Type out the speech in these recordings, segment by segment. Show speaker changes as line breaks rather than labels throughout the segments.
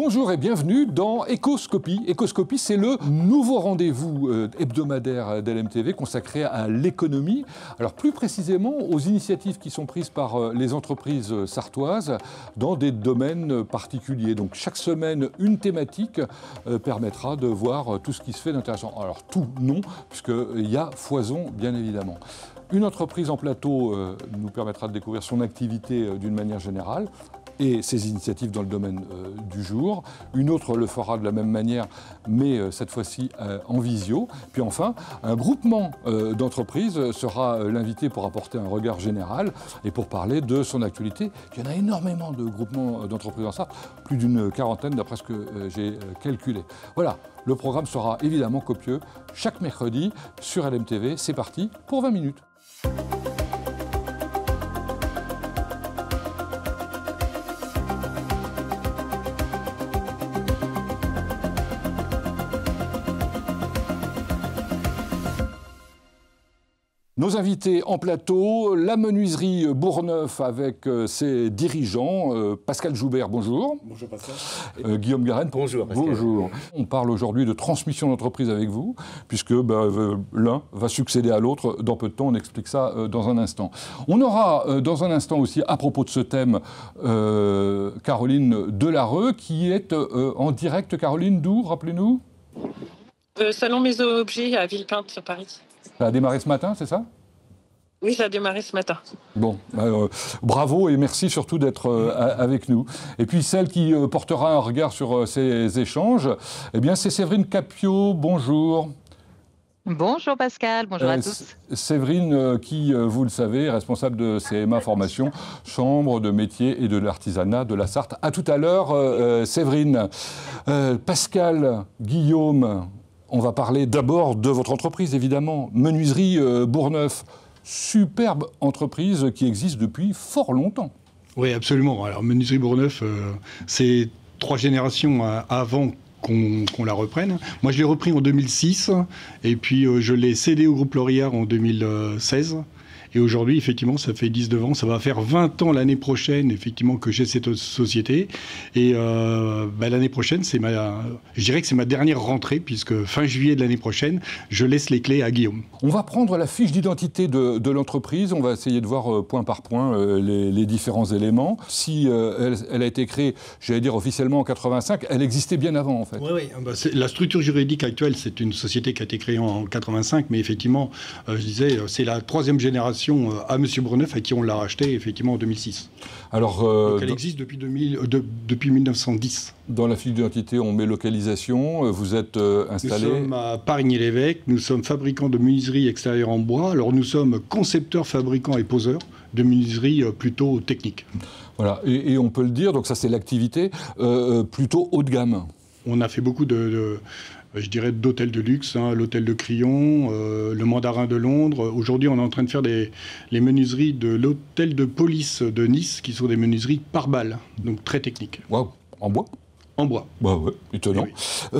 Bonjour et bienvenue dans Écoscopie. Écoscopie, c'est le nouveau rendez-vous hebdomadaire d'LMTV consacré à l'économie. Alors plus précisément aux initiatives qui sont prises par les entreprises sartoises dans des domaines particuliers. Donc chaque semaine, une thématique permettra de voir tout ce qui se fait d'intéressant. Alors tout, non, puisqu'il y a foison, bien évidemment. Une entreprise en plateau nous permettra de découvrir son activité d'une manière générale et ses initiatives dans le domaine du jour. Une autre le fera de la même manière, mais cette fois-ci en visio. Puis enfin, un groupement d'entreprises sera l'invité pour apporter un regard général et pour parler de son actualité. Il y en a énormément de groupements d'entreprises en Sarthe, plus d'une quarantaine d'après ce que j'ai calculé. Voilà, le programme sera évidemment copieux chaque mercredi sur LMTV. C'est parti pour 20 minutes. Nos invités en plateau, la menuiserie Bourgneuf avec ses dirigeants. Pascal Joubert, bonjour.
Bonjour Pascal.
Guillaume Garenne.
Bonjour Pascal.
Bonjour. On parle aujourd'hui de transmission d'entreprise avec vous, puisque l'un va succéder à l'autre dans peu de temps. On explique ça dans un instant. On aura dans un instant aussi, à propos de ce thème, Caroline Delareux, qui est en direct. Caroline, d'où, rappelez-nous?
Salon Maison Objet à Villepinte, sur Paris.
Ça a démarré ce matin, c'est ça?
Oui, ça a démarré ce matin.
Bon, bravo et merci surtout d'être avec nous. Et puis celle qui portera un regard sur ces échanges, eh bien c'est Séverine Capio. Bonjour.
Bonjour Pascal, bonjour à tous.
Séverine qui, vous le savez, est responsable de CMA Formation, Chambre de métiers et de l'artisanat de la Sarthe. À tout à l'heure, Séverine. Pascal, Guillaume, on va parler d'abord de votre entreprise, évidemment, Menuiserie Bourgneuf. Superbe entreprise qui existe depuis fort longtemps.
Oui, absolument. Alors, Menuiserie Bourgneuf, c'est 3 générations avant qu'on la reprenne. Moi, je l'ai repris en 2006 et puis je l'ai cédé au groupe L'Oréal en 2016. Et aujourd'hui, effectivement, ça fait 19 ans, ça va faire 20 ans l'année prochaine, effectivement, que j'ai cette société. Et l'année prochaine, je dirais que c'est ma dernière rentrée, puisque fin juillet de l'année prochaine, je laisse les clés à Guillaume.
On va prendre la fiche d'identité de l'entreprise, on va essayer de voir point par point les différents éléments. Si elle a été créée, j'allais dire officiellement en 85, elle existait bien avant, en fait.
Oui. La structure juridique actuelle, c'est une société qui a été créée en 85, mais effectivement, je disais, c'est la 3e génération à M. Bourgneuf, à qui on l'a racheté effectivement en 2006.
Alors,
donc elle existe depuis 1910.
Dans la fiche d'identité, on met localisation. Vous êtes installé...
Nous sommes à Parigny-l'Évêque. Nous sommes fabricants de menuiserie extérieure en bois. Alors nous sommes concepteurs, fabricants et poseurs de menuiserie plutôt technique.
Voilà, et on peut le dire, donc ça c'est l'activité plutôt haut de gamme.
On a fait beaucoup je dirais d'hôtels de luxe, l'hôtel de Crillon, le Mandarin de Londres. Aujourd'hui, on est en train de faire les menuiseries de l'hôtel de police de Nice, qui sont des menuiseries par balle, donc très techniques.
Waouh, en bois? En bois. Bah ouais, étonnant. Oui.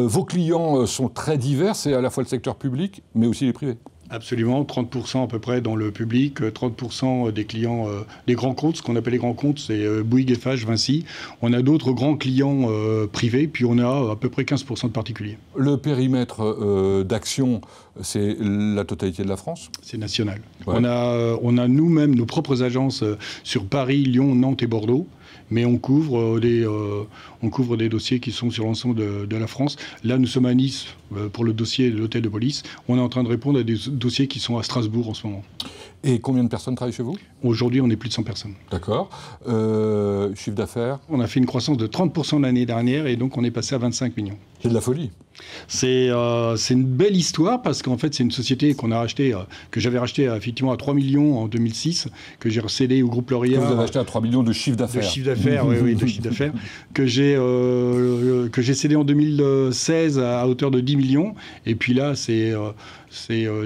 Vos clients sont très divers, c'est à la fois le secteur public, mais aussi les privés.
Absolument, 30% à peu près dans le public, 30% des clients, des grands comptes, ce qu'on appelle les grands comptes, c'est Bouygues, Eiffage, Vinci. On a d'autres grands clients privés, puis on a à peu près 15% de particuliers.
Le périmètre d'action, c'est la totalité de la France?
C'est national.
Ouais.
On a nous-mêmes nos propres agences sur Paris, Lyon, Nantes et Bordeaux. Mais on couvre des dossiers qui sont sur l'ensemble de la France. Là, nous sommes à Nice pour le dossier de l'hôtel de police. On est en train de répondre à des dossiers qui sont à Strasbourg en ce moment.
Et combien de personnes travaillent chez vous?
Aujourd'hui, on est plus de 100 personnes.
D'accord. Chiffre d'affaires?
On a fait une croissance de 30% l'année dernière et donc on est passé à 25 millions.
C'est de la folie.
C'est une belle histoire parce qu'en fait, c'est une société qu'on a rachetée, que j'avais rachetée effectivement à 3 millions en 2006, que j'ai cédé au groupe L'Oréal.
Que vous avez acheté à 3 millions de chiffre d'affaires.
De chiffre d'affaires, oui, de chiffre d'affaires. Que j'ai cédé en 2016 à hauteur de 10 millions. Et puis là, ces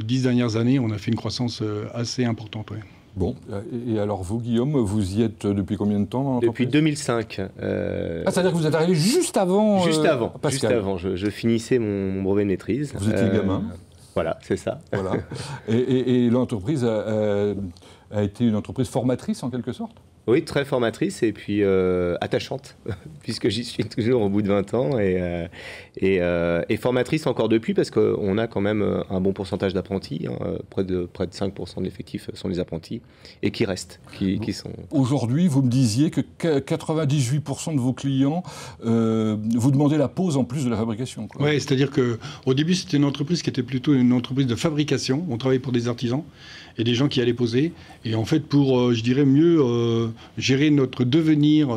10 dernières années, on a fait une croissance assez importante. Ouais.
Bon, et alors vous, Guillaume, vous y êtes depuis combien de temps?
Depuis 2005.
C'est-à-dire que vous êtes arrivé juste avant
Juste avant,
Pascal.
juste avant. Je finissais mon brevet de maîtrise.
Vous étiez gamin.
Voilà, c'est ça.
Voilà. Et l'entreprise a été une entreprise formatrice en quelque sorte?
Oui, très formatrice et puis attachante, puisque j'y suis toujours au bout de 20 ans, et formatrice encore depuis, parce qu'on a quand même un bon pourcentage d'apprentis, hein, près de 5% de l'effectif sont des apprentis, et qui restent, qui sont...
Aujourd'hui, vous me disiez que 98% de vos clients vous demandaient la pause en plus de la fabrication.
Oui, c'est-à-dire qu'au début, c'était une entreprise qui était plutôt une entreprise de fabrication. On travaillait pour des artisans et des gens qui allaient poser. Et en fait, pour, je dirais, mieux gérer notre devenir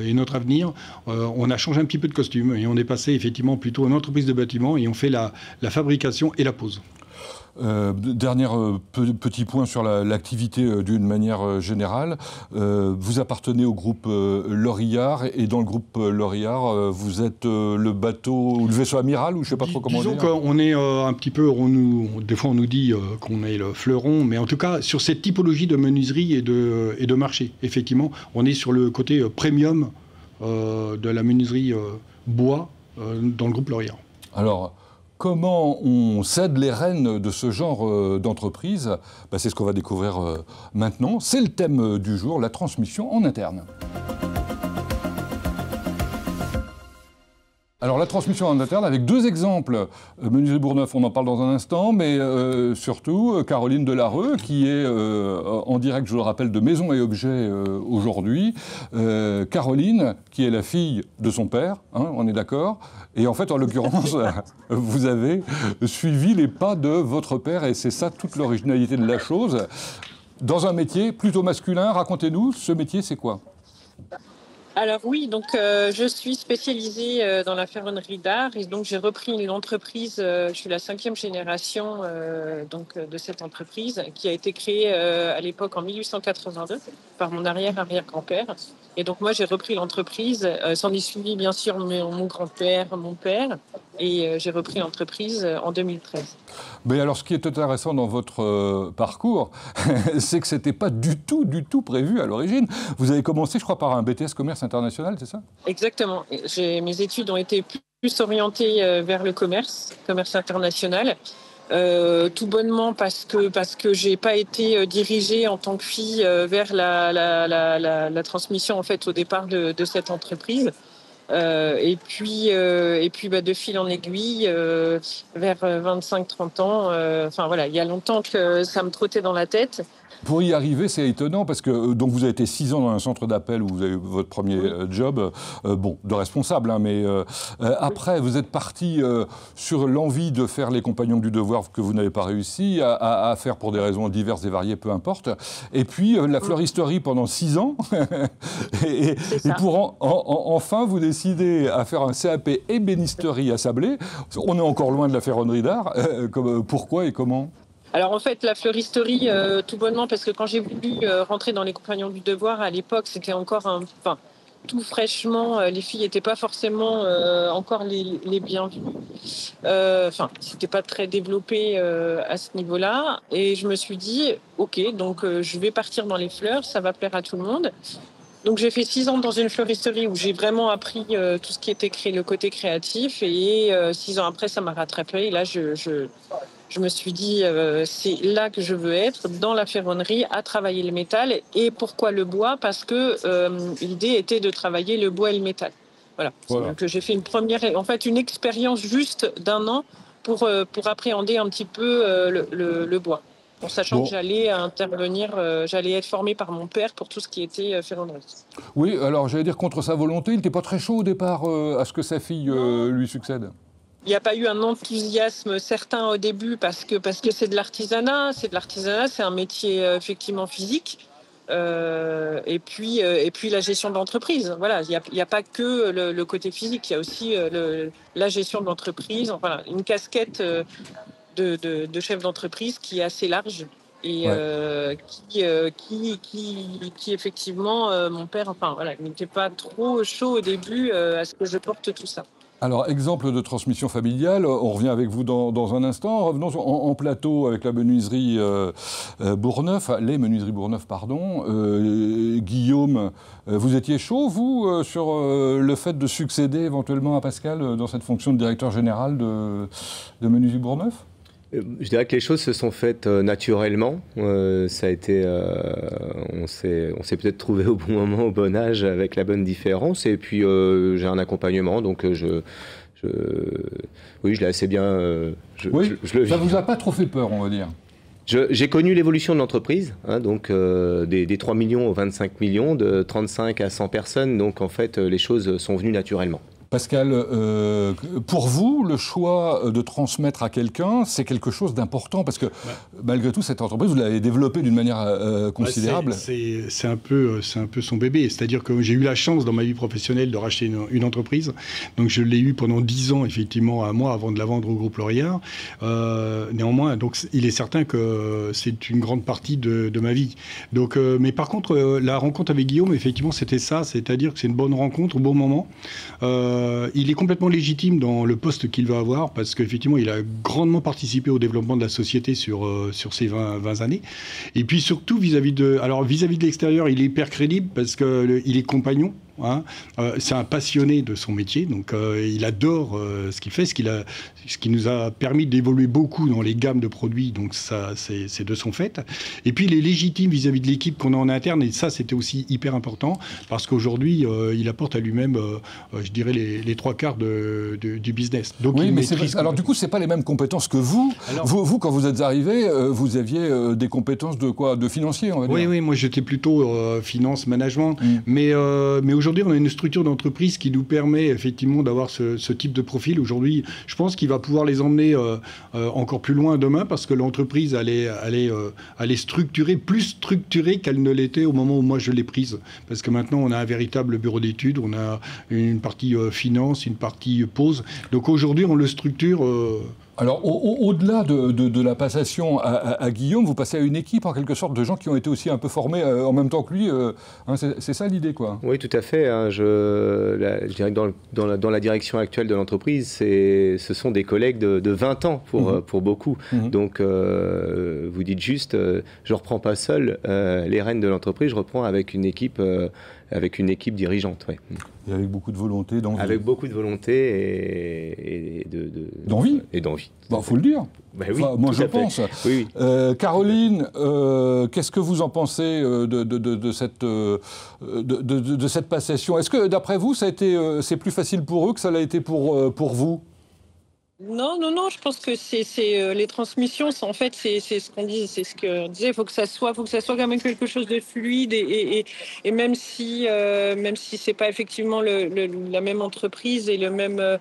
et notre avenir, on a changé un petit peu de costume et on est passé effectivement plutôt à une entreprise de bâtiment et on fait la fabrication et la pose.
Dernier petit point sur l'activité d'une manière générale. Vous appartenez au groupe Lorillard et dans le groupe Lorillard, vous êtes le bateau ou le vaisseau amiral ou je ne sais pas trop comment on dit.
Disons qu'on est un petit peu, des fois on nous dit qu'on est le fleuron, mais en tout cas sur cette typologie de menuiserie et de marché, effectivement, on est sur le côté premium de la menuiserie bois dans le groupe Lorillard.
Alors, comment on cède les rênes de ce genre d'entreprise ? C'est ce qu'on va découvrir maintenant. C'est le thème du jour, la transmission en interne. Alors la transmission en interne avec deux exemples. Menuiserie Bourgneuf, on en parle dans un instant, mais surtout Caroline Delarue qui est en direct, je le rappelle, de Maison et Objets aujourd'hui. Caroline qui est la fille de son père, hein, on est d'accord. Et en fait, en l'occurrence, vous avez suivi les pas de votre père et c'est ça toute l'originalité de la chose. Dans un métier plutôt masculin, racontez-nous, ce métier c'est quoi ?
Alors oui, donc je suis spécialisée dans la ferronnerie d'art et donc j'ai repris une entreprise, je suis la 5e génération donc, de cette entreprise qui a été créée à l'époque en 1882 par mon arrière-arrière-grand-père. Et donc moi j'ai repris l'entreprise, s'en est suivi bien sûr mon grand-père, mon père, et j'ai repris l'entreprise en 2013.
Mais alors ce qui est intéressant dans votre parcours, c'est que ce n'était pas du tout prévu à l'origine. Vous avez commencé, je crois, par un BTS commerce international, c'est ça ?
Exactement. Mes études ont été plus orientées vers le commerce international. Tout bonnement parce que j'ai pas été dirigée en tant que fille vers la transmission en fait au départ de cette entreprise. Et puis de fil en aiguille vers 25-30 ans. Enfin voilà, il y a longtemps que ça me trottait dans la tête.
Pour y arriver, c'est étonnant parce que donc vous avez été 6 ans dans un centre d'appel où vous avez eu votre premier job, de responsable, hein, mais après vous êtes parti sur l'envie de faire les Compagnons du Devoir que vous n'avez pas réussi à faire pour des raisons diverses et variées, peu importe. Et puis la fleuristerie pendant 6 ans, et pour enfin vous décidez à faire un CAP ébénisterie à Sablé. On est encore loin de la ferronnerie d'art. Pourquoi et comment ?
Alors en fait, la fleuristerie, tout bonnement, parce que quand j'ai voulu rentrer dans les Compagnons du Devoir, à l'époque, c'était encore tout fraîchement, les filles n'étaient pas forcément encore les bienvenues. C'était pas très développé à ce niveau-là. Et je me suis dit, ok, donc je vais partir dans les fleurs, ça va plaire à tout le monde. Donc j'ai fait 6 ans dans une fleuristerie où j'ai vraiment appris tout ce qui était le côté créatif. Et 6 ans après, ça m'a rattrapé. Et là, je me suis dit, c'est là que je veux être, dans la ferronnerie, à travailler le métal. Et pourquoi le bois ? Parce que l'idée était de travailler le bois et le métal. Voilà. Donc j'ai fait une expérience juste d'1 an pour appréhender un petit peu le bois. En sachant que j'allais intervenir, j'allais être formée par mon père pour tout ce qui était ferronnerie.
Oui, alors j'allais dire contre sa volonté, il n'était pas très chaud au départ à ce que sa fille lui succède.
Il n'y a pas eu un enthousiasme certain au début parce que c'est de l'artisanat. C'est un métier effectivement physique. Et puis la gestion de l'entreprise. Voilà, il n'y a pas que le côté physique, il y a aussi la gestion de l'entreprise. Voilà, une casquette de chef d'entreprise qui est assez large et qui effectivement, mon père, n'était pas trop chaud au début à ce que je porte tout ça.
Alors, exemple de transmission familiale, on revient avec vous dans un instant. Revenons en plateau avec la menuiserie Bourgneuf, les menuiseries Bourgneuf, pardon. Guillaume, vous étiez chaud, vous, sur le fait de succéder éventuellement à Pascal dans cette fonction de directeur général de menuiserie Bourgneuf ?
Je dirais que les choses se sont faites naturellement. Ça a été, on s'est peut-être trouvé au bon moment, au bon âge, avec la bonne différence. Et puis j'ai un accompagnement, donc oui, je l'ai assez bien.
Oui,
je le vis.
ça vous a pas trop fait peur, on va dire.
J'ai connu l'évolution de l'entreprise, hein, donc des 3 millions aux 25 millions, de 35 à 100 personnes. Donc en fait, les choses sont venues naturellement.
Pascal, pour vous, le choix de transmettre à quelqu'un, c'est quelque chose d'important parce que malgré tout, cette entreprise, vous l'avez développée d'une manière considérable.
C'est un peu son bébé. C'est-à-dire que j'ai eu la chance dans ma vie professionnelle de racheter une entreprise. Donc je l'ai eu pendant 10 ans, effectivement, à moi, avant de la vendre au groupe L'Oréal. Néanmoins, donc, il est certain que c'est une grande partie de ma vie. Donc, mais par contre, la rencontre avec Guillaume, effectivement, c'était ça. C'est-à-dire que c'est une bonne rencontre au bon moment. Il est complètement légitime dans le poste qu'il va avoir parce qu'effectivement, il a grandement participé au développement de la société sur ces 20 années. Et puis surtout, vis-à-vis de l'extérieur, il est hyper crédible parce qu'il est compagnon. Hein. C'est un passionné de son métier, donc il adore ce qu'il fait, ce qui nous a permis d'évoluer beaucoup dans les gammes de produits, donc ça c'est de son fait. Et puis il est légitime vis-à-vis de l'équipe qu'on a en interne, et ça c'était aussi hyper important, parce qu'aujourd'hui il apporte à lui-même, je dirais, les 3/4 du business. Donc,
oui, mais alors du coup, c'est pas les mêmes compétences que vous. Alors, vous, quand vous êtes arrivé, vous aviez des compétences de quoi? De financier, on va dire.
Oui, moi j'étais plutôt finance, management, mais aujourd'hui, on a une structure d'entreprise qui nous permet effectivement d'avoir ce type de profil. Aujourd'hui, je pense qu'il va pouvoir les emmener encore plus loin demain parce que l'entreprise elle est structurée, plus structurée qu'elle ne l'était au moment où moi je l'ai prise. Parce que maintenant, on a un véritable bureau d'études, on a une partie finance, une partie pause. Donc aujourd'hui, on le structure...
Alors, au-delà de la passation à Guillaume, vous passez à une équipe, en quelque sorte, de gens qui ont été aussi un peu formés en même temps que lui. Hein, c'est ça l'idée, quoi.
Oui, tout à fait. Hein, je dirais que dans la direction actuelle de l'entreprise, ce sont des collègues de 20 ans pour beaucoup. Donc, vous dites juste, je ne reprends pas seul les rênes de l'entreprise, je reprends avec une équipe dirigeante. Ouais.
Et avec beaucoup de volonté, d'envie.
Avec beaucoup de volonté et
d'envie.
Et d'envie.
Bah, faut le dire.
Bah oui,
enfin, moi, je pense.
Oui.
Caroline, qu'est-ce que vous en pensez de cette passation? Est-ce que, d'après vous, c'est plus facile pour eux que ça l'a été pour vous?
Non, je pense que c'est les transmissions, en fait, c'est ce qu'on dit, c'est ce qu'on disait, il faut que ça soit quand même quelque chose de fluide et même si c'est pas effectivement la même entreprise et le même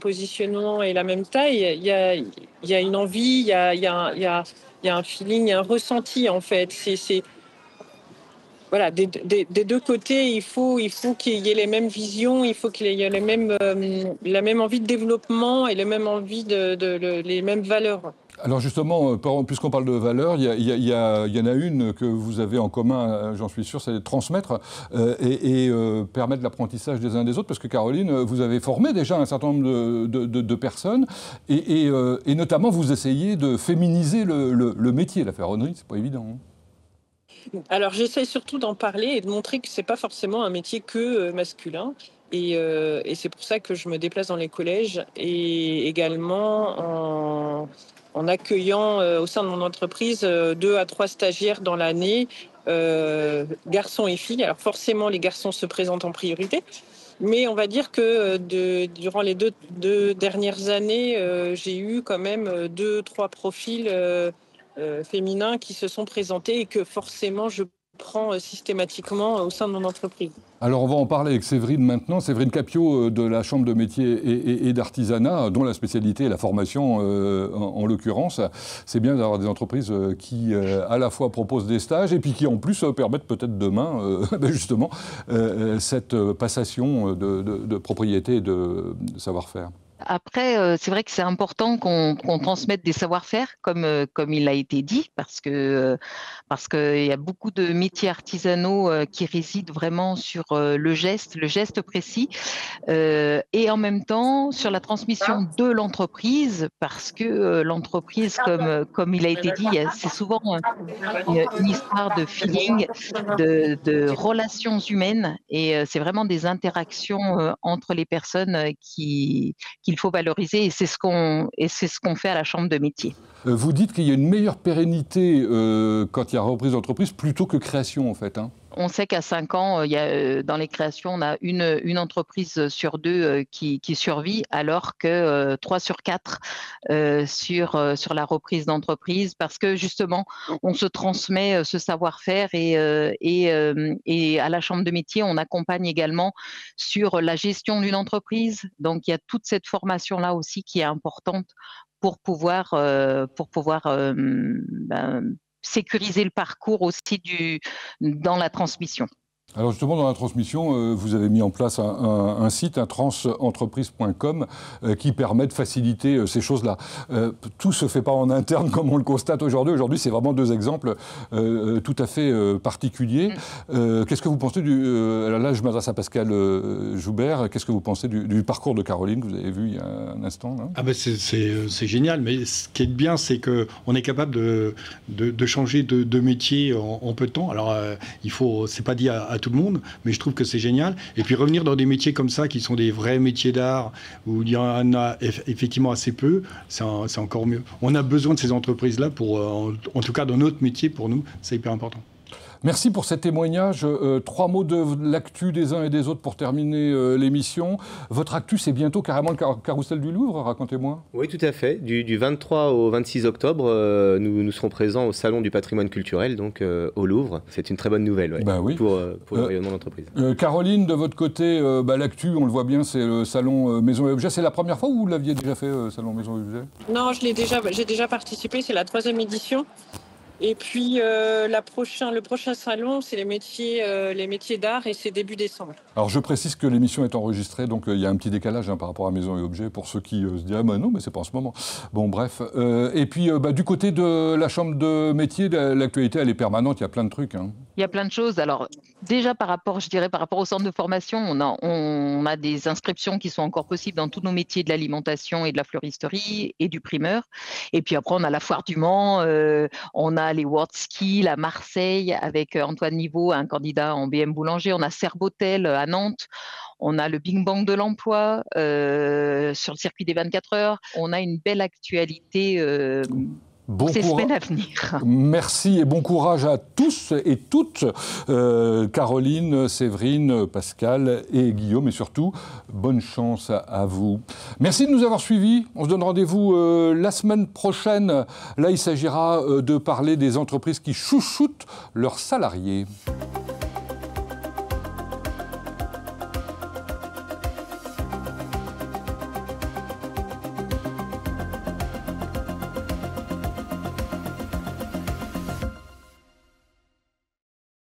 positionnement et la même taille, il y a une envie, il y a un feeling, il y a un ressenti, en fait. Voilà, des deux côtés, il faut qu'il y ait les mêmes visions, il faut qu'il y ait la même envie de développement et la même envie les mêmes valeurs.
Alors justement, puisqu'on parle de valeurs, il y en a une que vous avez en commun, j'en suis sûr, c'est de transmettre et permettre l'apprentissage des uns des autres, parce que Caroline, vous avez formé déjà un certain nombre de personnes, et notamment vous essayez de féminiser le métier. La ferronnerie, c'est pas évident. Hein.
Alors j'essaie surtout d'en parler et de montrer que c'est pas forcément un métier que masculin. Et c'est pour ça que je me déplace dans les collèges et également en accueillant au sein de mon entreprise 2 à 3 stagiaires dans l'année, garçons et filles. Alors forcément, les garçons se présentent en priorité, mais on va dire que durant les deux dernières années, j'ai eu quand même 2-3 profils féminins qui se sont présentés et que forcément je prends systématiquement au sein de mon entreprise.
Alors on va en parler avec Séverine maintenant, Séverine Capio de la Chambre de métiers et d'artisanat, dont la spécialité est la formation en l'occurrence. C'est bien d'avoir des entreprises qui à la fois proposent des stages et puis qui en plus permettent peut-être demain justement cette passation de propriété et de savoir-faire.
Après, c'est vrai que c'est important qu'on transmette des savoir-faire, comme il a été dit, parce qu'il y a beaucoup de métiers artisanaux qui résident vraiment sur le geste précis, et en même temps sur la transmission de l'entreprise, parce que l'entreprise, comme il a été dit, c'est souvent une histoire de feeling, de relations humaines, et c'est vraiment des interactions entre les personnes qui qu'il faut valoriser, et c'est ce qu'on fait à la Chambre de métier.
Vous dites qu'il y a une meilleure pérennité quand il y a reprise d'entreprise plutôt que création, en fait, hein.
On sait qu'à 5 ans, dans les créations, on a une entreprise sur 2 qui survit, alors que 3 sur 4 sur la reprise d'entreprise, parce que justement, on se transmet ce savoir-faire et à la Chambre de métier, on accompagne également sur la gestion d'une entreprise. Donc, il y a toute cette formation-là aussi qui est importante pour pouvoir sécuriser le parcours aussi dans la transmission.
Alors justement, dans la transmission, vous avez mis en place un site, transentreprise.com, qui permet de faciliter ces choses-là. Tout ne se fait pas en interne comme on le constate aujourd'hui. Aujourd'hui, c'est vraiment 2 exemples tout à fait particuliers. Qu'est-ce que vous pensez là, je m'adresse à Pascal Joubert. Qu'est-ce que vous pensez du parcours de Caroline, que vous avez vu il y a un instant là?
Ah ben c'est génial, mais ce qui est bien, c'est qu'on est capable de changer de métier en peu de temps. Alors, c'est pas dit à tout le monde, mais je trouve que c'est génial. Et puis revenir dans des métiers comme ça, qui sont des vrais métiers d'art, où il y en a effectivement assez peu, c'est encore mieux. On a besoin de ces entreprises-là pour, en tout cas dans notre métier, pour nous, c'est hyper important.
Merci pour ces témoignages. 3 mots de l'actu des uns et des autres pour terminer l'émission. Votre actu, c'est bientôt carrément le carrousel du Louvre, racontez-moi.
Oui, tout à fait. Du 23 au 26 octobre, nous serons présents au Salon du patrimoine culturel, donc au Louvre. C'est une très bonne nouvelle, ouais,
bah oui.
pour le rayonnement de l'entreprise.
Caroline, de votre côté, l'actu, on le voit bien, c'est le Salon Maison et Objets. C'est la première fois ou vous l'aviez déjà fait, Salon Maison et Objets?
Non, j'ai déjà participé, c'est la 3e édition. Et puis le prochain salon, c'est les métiers d'art, et c'est début décembre.
Alors je précise que l'émission est enregistrée, donc il y a un petit décalage par rapport à Maison et Objets, pour ceux qui se disent « Ah ben non, mais c'est pas en ce moment ». Bon bref, et puis du côté de la Chambre de métier, l'actualité elle est permanente, il y a plein de trucs, hein.
Il y a plein de choses. Alors déjà par rapport au centre de formation, on a des inscriptions qui sont encore possibles dans tous nos métiers de l'alimentation et de la fleuristerie et du primeur. Et puis après on a la Foire du Mans, on a les WorldSkills à Marseille avec Antoine Niveau, un candidat en BM Boulanger. On a Serbotel à Nantes. On a le Big Bang de l'emploi sur le circuit des 24 heures. On a une belle actualité pour ces semaines à venir.
Merci et bon courage à tous et toutes, Caroline, Séverine, Pascal et Guillaume, et surtout, bonne chance à vous. Merci de nous avoir suivis. On se donne rendez-vous la semaine prochaine. Là, il s'agira de parler des entreprises qui chouchoutent leurs salariés.